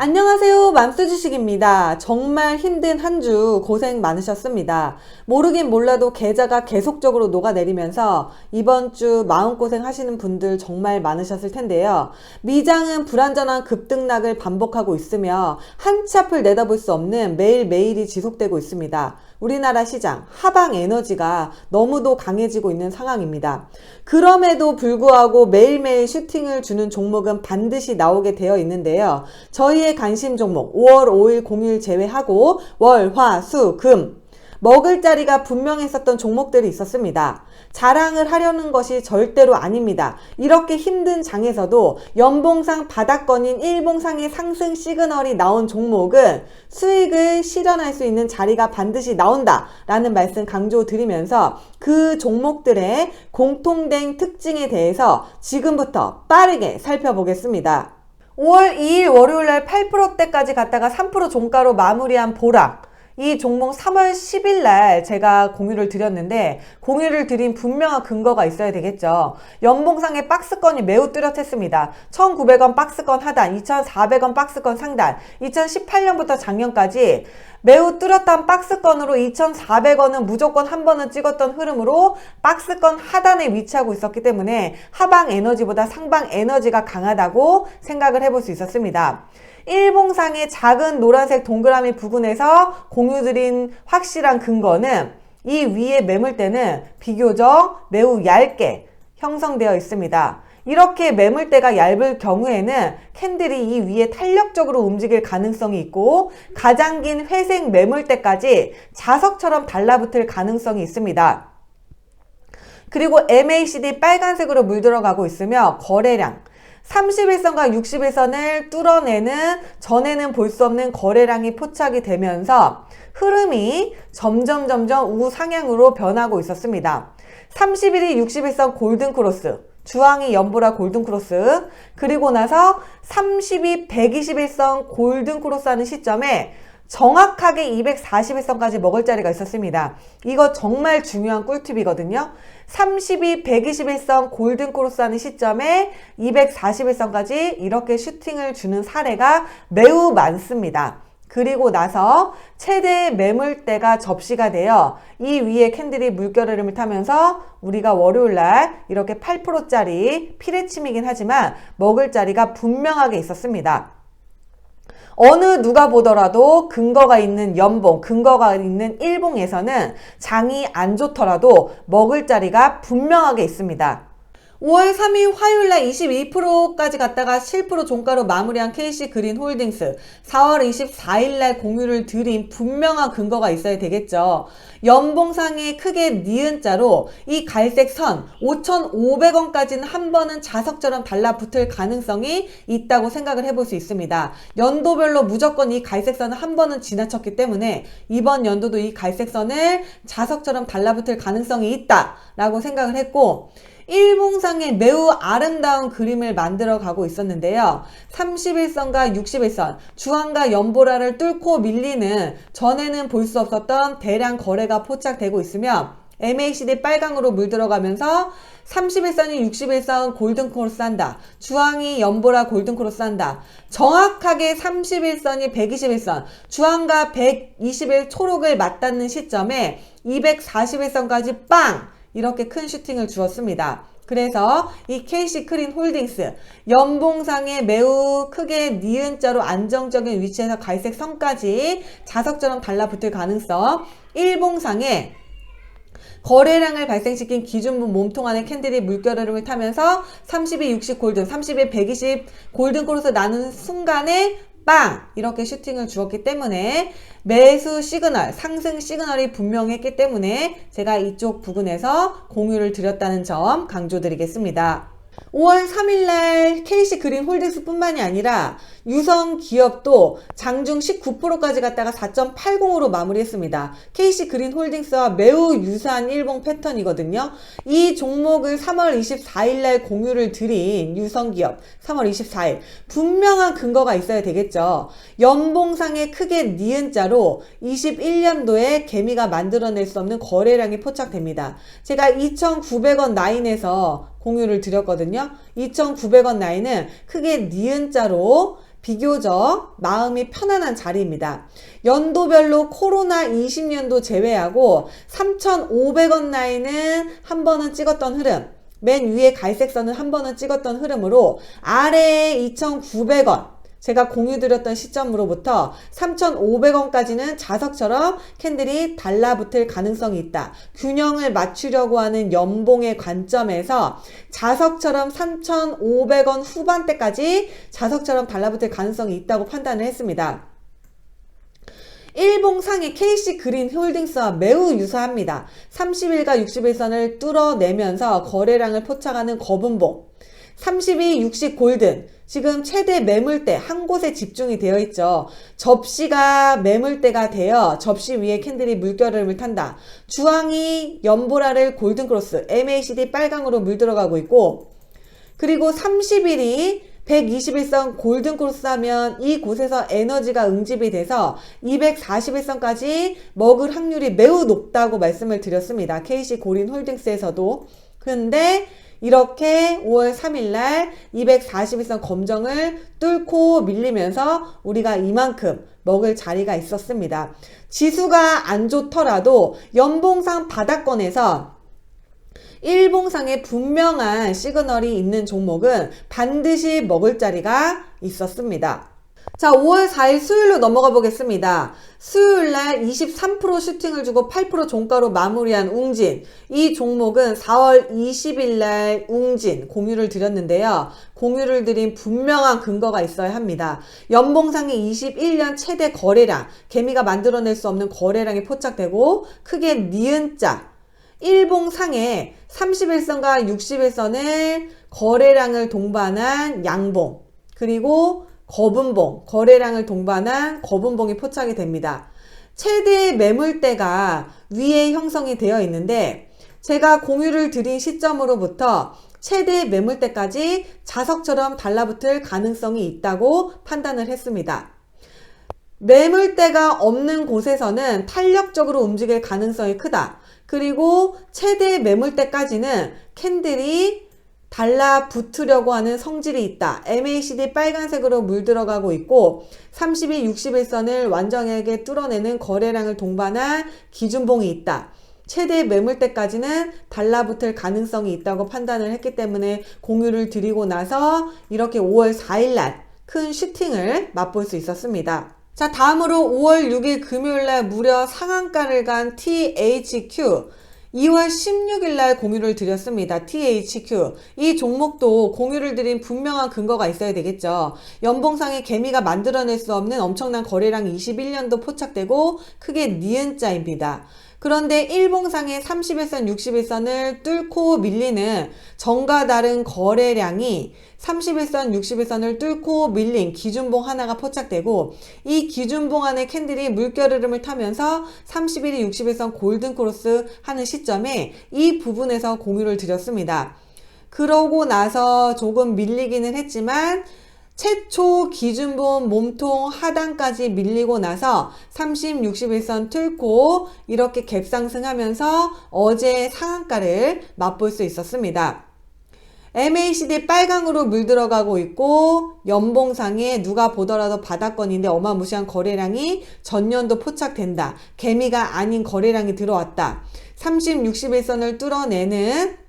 안녕하세요. 맘스주식입니다. 정말 힘든 한 주 고생 많으셨습니다. 모르긴 몰라도 계좌가 계속적으로 녹아내리면서 이번 주 마음고생 하시는 분들 정말 많으셨을 텐데요. 미장은 불안전한 급등락을 반복하고 있으며 한 치 앞을 내다볼 수 없는 매일매일이 지속되고 있습니다. 우리나라 시장 하방에너지가 너무도 강해지고 있는 상황입니다. 그럼에도 불구하고 매일매일 슈팅을 주는 종목은 반드시 나오게 되어 있는데요. 저희의 관심 종목 5월 5일 공휴일 제외하고 월, 화, 수, 금 먹을 자리가 분명했었던 종목들이 있었습니다. 자랑을 하려는 것이 절대로 아닙니다. 이렇게 힘든 장에서도 연봉상 바닥권인 일봉상의 상승 시그널이 나온 종목은 수익을 실현할 수 있는 자리가 반드시 나온다 라는 말씀 강조드리면서 그 종목들의 공통된 특징에 대해서 지금부터 빠르게 살펴보겠습니다. 5월 2일 월요일날 8%대까지 갔다가 3% 종가로 마무리한 보락. 이 종목 3월 10일 날 제가 공유를 드렸는데 공유를 드린 분명한 근거가 있어야 되겠죠. 연봉상의 박스권이 매우 뚜렷했습니다. 1,900원 박스권 하단, 2,400원 박스권 상단, 2018년부터 작년까지 매우 뚜렷한 박스권으로 2,400원은 무조건 한 번은 찍었던 흐름으로 박스권 하단에 위치하고 있었기 때문에 하방 에너지보다 상방 에너지가 강하다고 생각을 해볼 수 있었습니다. 일봉상의 작은 노란색 동그라미 부근에서 공유드린 확실한 근거는 이 위의 매물대는 비교적 매우 얇게 형성되어 있습니다. 이렇게 매물대가 얇을 경우에는 캔들이 이 위에 탄력적으로 움직일 가능성이 있고 가장 긴 회색 매물대까지 자석처럼 달라붙을 가능성이 있습니다. 그리고 MACD 빨간색으로 물들어가고 있으며 거래량 31선과 61선을 뚫어내는 전에는 볼 수 없는 거래량이 포착이 되면서 흐름이 점점 우상향으로 변하고 있었습니다. 31일 61선 골든크로스, 주황이 연보라 골든크로스, 그리고 나서 32, 121선 골든크로스 하는 시점에 정확하게 241선까지 먹을 자리가 있었습니다. 이거 정말 중요한 꿀팁이거든요. 32, 121선 골든크로스 하는 시점에 241선까지 이렇게 슈팅을 주는 사례가 매우 많습니다. 그리고 나서 최대 매물대가 접시가 되어 이 위에 캔들이 물결 흐름을 타면서 우리가 월요일날 이렇게 8%짜리 피레침이긴 하지만 먹을 자리가 분명하게 있었습니다. 어느 누가 보더라도 근거가 있는 연봉, 근거가 있는 일봉에서는 장이 안 좋더라도 먹을 자리가 분명하게 있습니다. 5월 3일 화요일날 22%까지 갔다가 7% 종가로 마무리한 KC그린홀딩스 4월 24일날 공유를 드린 분명한 근거가 있어야 되겠죠. 연봉상에 크게 니은자로 이 갈색 선 5,500원까지는 한 번은 자석처럼 달라붙을 가능성이 있다고 생각을 해볼 수 있습니다. 연도별로 무조건 이 갈색 선을 한 번은 지나쳤기 때문에 이번 연도도 이 갈색 선을 자석처럼 달라붙을 가능성이 있다라고 생각을 했고 일봉상에 매우 아름다운 그림을 만들어 가고 있었는데요. 31선과 61선, 주황과 연보라를 뚫고 밀리는 전에는 볼 수 없었던 대량 거래가 포착되고 있으며 MACD 빨강으로 물들어가면서 31선이 61선 골든크로스 한다. 주황이 연보라 골든크로스 한다. 정확하게 31선이 121선, 주황과 121 초록을 맞닿는 시점에 241선까지 빵! 이렇게 큰 슈팅을 주었습니다. 그래서 이 KC그린홀딩스 연봉상에 매우 크게 니은자로 안정적인 위치에서 갈색 선까지 자석처럼 달라붙을 가능성, 일봉상에 거래량을 발생시킨 기준분 몸통 안에 캔들이 물결 흐름을 타면서 32, 60 골든, 31, 120 골든크로스 나는 순간에 빵! 이렇게 슈팅을 주었기 때문에 매수 시그널, 상승 시그널이 분명했기 때문에 제가 이쪽 부근에서 공유를 드렸다는 점 강조드리겠습니다. 5월 3일날 KC그린홀딩스 뿐만이 아니라 유성기업도 장중 19%까지 갔다가 4.80으로 마무리했습니다. KC그린홀딩스와 매우 유사한 일봉 패턴이거든요. 이 종목을 3월 24일날 공유를 드린 유성기업 3월 24일 분명한 근거가 있어야 되겠죠. 연봉상에 크게 니은자로 21년도에 개미가 만들어낼 수 없는 거래량이 포착됩니다. 제가 2,900원 라인에서 공유를 드렸거든요. 2,900원 라인은 크게 니은자로 비교적 마음이 편안한 자리입니다. 연도별로 코로나 20년도 제외하고 3,500원 라인은 한 번은 찍었던 흐름, 맨 위에 갈색 선은 한 번은 찍었던 흐름으로 아래에 2,900원, 제가 공유드렸던 시점으로부터 3,500원까지는 자석처럼 캔들이 달라붙을 가능성이 있다. 균형을 맞추려고 하는 연봉의 관점에서 자석처럼 3,500원 후반대까지 자석처럼 달라붙을 가능성이 있다고 판단을 했습니다. 일봉상의 KC 그린 홀딩스와 매우 유사합니다. 30일과 60일선을 뚫어내면서 거래량을 포착하는 거분봉, 32, 60 골든, 지금 최대 매물대 한 곳에 집중이 되어 있죠. 접시가 매물대가 되어 접시 위에 캔들이 물결을 탄다. 주황이 연보라를 골든크로스, MACD 빨강으로 물들어가고 있고, 그리고 30일이 121선 골든크로스 하면 이곳에서 에너지가 응집이 돼서 241선까지 먹을 확률이 매우 높다고 말씀을 드렸습니다. KC 고린 홀딩스에서도. 근데 이렇게 5월 3일날 241선 검정을 뚫고 밀리면서 우리가 이만큼 먹을 자리가 있었습니다. 지수가 안 좋더라도 연봉상 바닥권에서 일봉상에 분명한 시그널이 있는 종목은 반드시 먹을 자리가 있었습니다. 자, 5월 4일 수요일로 넘어가 보겠습니다. 수요일날 23% 슈팅을 주고 8% 종가로 마무리한 웅진. 이 종목은 4월 20일날 웅진 공유를 드렸는데요. 공유를 드린 분명한 근거가 있어야 합니다. 연봉상의 21년 최대 거래량, 개미가 만들어낼 수 없는 거래량이 포착되고 크게 니은자, 일봉상에 31선과 61선을 거래량을 동반한 양봉, 그리고 거분봉, 거래량을 동반한 거분봉이 포착이 됩니다. 최대 매물대가 위에 형성이 되어 있는데 제가 공유를 드린 시점으로부터 최대 매물대까지 자석처럼 달라붙을 가능성이 있다고 판단을 했습니다. 매물대가 없는 곳에서는 탄력적으로 움직일 가능성이 크다. 그리고 최대 매물대까지는 캔들이 달라붙으려고 하는 성질이 있다. MACD 빨간색으로 물들어가고 있고 32, 61선을 완전하게 뚫어내는 거래량을 동반한 기준봉이 있다. 최대 매물대까지는 달라붙을 가능성이 있다고 판단을 했기 때문에 공유를 드리고 나서 이렇게 5월 4일날 큰 슈팅을 맛볼 수 있었습니다. 자, 다음으로 5월 6일 금요일날 무려 상한가를 간 THQ, 2월 16일날 공유를 드렸습니다. THQ. 이 종목도 공유를 드린 분명한 근거가 있어야 되겠죠. 연봉상의 개미가 만들어낼 수 없는 엄청난 거래량 21년도 포착되고 크게 니은자입니다. 그런데 일봉상의 31선, 61선을 뚫고 밀리는 정과 다른 거래량이 31선, 61선을 뚫고 밀린 기준봉 하나가 포착되고 이 기준봉 안에 캔들이 물결 흐름을 타면서 31이 61선 골든크로스 하는 시점에 이 부분에서 공유를 드렸습니다. 그러고 나서 조금 밀리기는 했지만 최초 기준봉 몸통 하단까지 밀리고 나서 30, 61선 뚫고 이렇게 갭상승하면서 어제 상한가를 맛볼 수 있었습니다. MACD 빨강으로 물들어가고 있고 연봉상에 누가 보더라도 바닥권인데 어마무시한 거래량이 전년도 포착된다. 개미가 아닌 거래량이 들어왔다. 30, 61선을 뚫어내는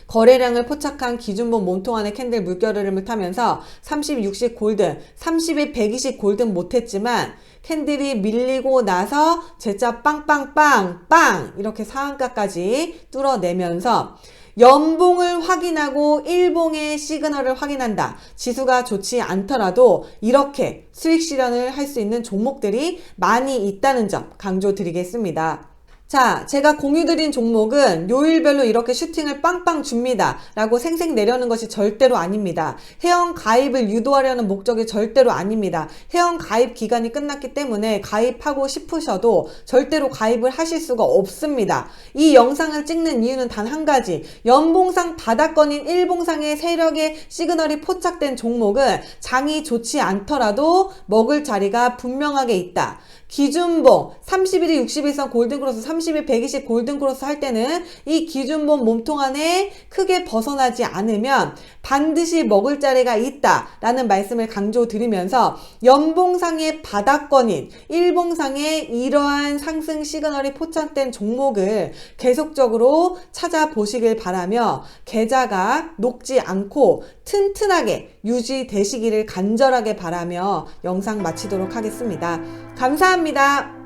거래량을 포착한 기준봉 몸통 안에 캔들 물결 흐름을 타면서 30, 60 골든, 30에 120 골든 못했지만 캔들이 밀리고 나서 제자 빵빵빵 빵 이렇게 상한가까지 뚫어내면서 연봉을 확인하고 일봉의 시그널을 확인한다. 지수가 좋지 않더라도 이렇게 수익 실현을 할 수 있는 종목들이 많이 있다는 점 강조드리겠습니다. 자, 제가 공유드린 종목은 요일별로 이렇게 슈팅을 빵빵 줍니다 라고 생색 내려는 것이 절대로 아닙니다. 회원 가입을 유도하려는 목적이 절대로 아닙니다. 회원 가입 기간이 끝났기 때문에 가입하고 싶으셔도 절대로 가입을 하실 수가 없습니다. 이 영상을 찍는 이유는 단 한 가지, 연봉상 바닥권인 일봉상의 세력의 시그널이 포착된 종목은 장이 좋지 않더라도 먹을 자리가 분명하게 있다. 기준봉 31이 61선 골든크로스 130일, 120 골든크로스 할 때는 이 기준본 몸통 안에 크게 벗어나지 않으면 반드시 먹을 자리가 있다라는 말씀을 강조드리면서 연봉상의 바닥권인 일봉상의 이러한 상승 시그널이 포착된 종목을 계속적으로 찾아보시길 바라며 계좌가 녹지 않고 튼튼하게 유지되시기를 간절하게 바라며 영상 마치도록 하겠습니다. 감사합니다.